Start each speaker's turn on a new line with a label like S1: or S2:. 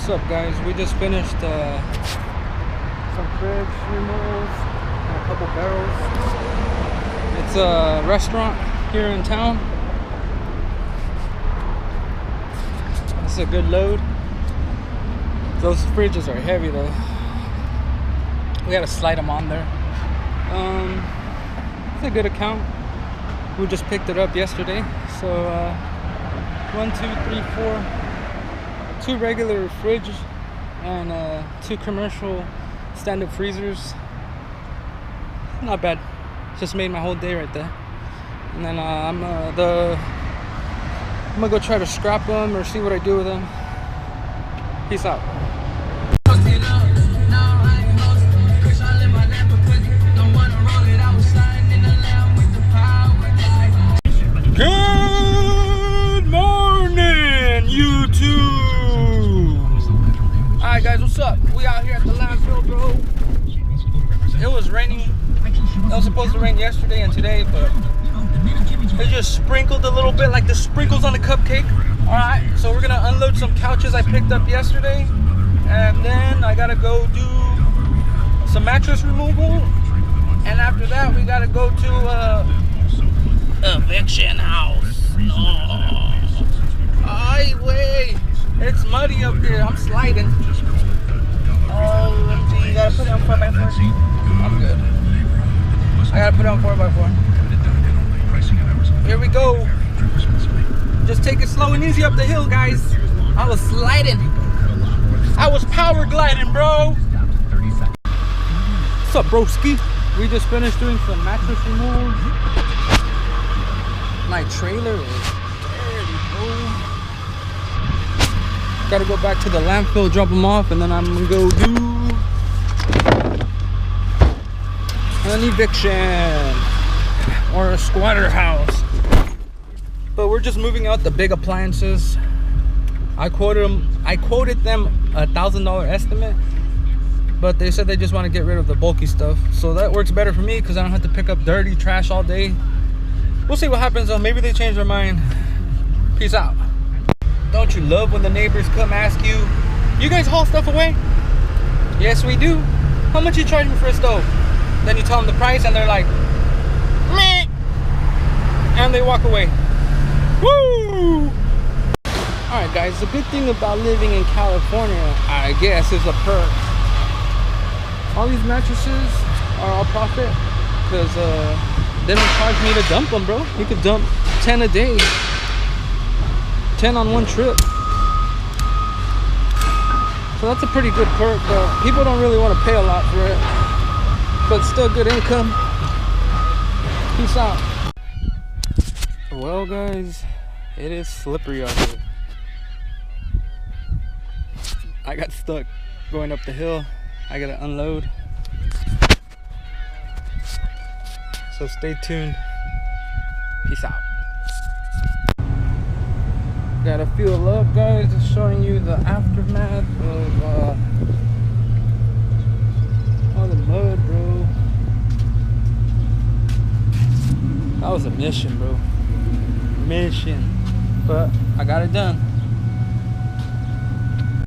S1: What's up, guys? We just finished some fridge removals and a couple barrels. It's a restaurant here in town. It's a good load. Those fridges are heavy though. We gotta slide them on there. It's a good account. We just picked it up yesterday. So 1, 2, 3, 4. 2 regular fridges and 2 commercial stand-up freezers. Not bad. Just made my whole day right there. And then I'm gonna go try to scrap them or see what I do with them. Peace out. Good morning, YouTube. Alright guys, what's up? We out here at the landfill, bro. It was raining. It was supposed to rain yesterday and today, but it just sprinkled a little bit, like the sprinkles on a cupcake. Alright, so we're gonna unload some couches I picked up yesterday, and then I gotta go do some mattress removal, and after that we gotta go to eviction house. Oh, highway. It's muddy up here. I'm sliding. Oh, you gotta put it on 4x4. I'm good. I gotta put it on 4x4. Here we go. Just take it slow and easy up the hill, guys. I was sliding. I was power gliding, bro. What's up, broski? We just finished doing some mattress removals. My trailer is dirty, bro. Gotta go back to the landfill, drop them off, and then I'm gonna go do an eviction or a squatter house. But we're just moving out the big appliances. I quoted them $1,000 estimate, but they said they just want to get rid of the bulky stuff. So that works better for me because I don't have to pick up dirty trash all day. We'll see what happens though. Maybe they change their mind. Peace out. Don't you love when the neighbors come ask you, you guys haul stuff away? Yes, we do. How much you charge me for a stove? Then you tell them the price and they're like, meh, and they walk away. Woo! Alright guys, the good thing about living in California, I guess, is a perk. All these mattresses are all profit because they don't charge me to dump them, bro. You could dump 10 a day. 10 on one trip. So that's a pretty good perk, but people don't really want to pay a lot for it. But still good income. Peace out. Well guys, it is slippery out here. I got stuck going up the hill. I gotta unload. So stay tuned. Peace out. Gotta fuel up, guys. Just showing you the aftermath of all the mud, bro. That was a mission, bro. Mission. But I got it done.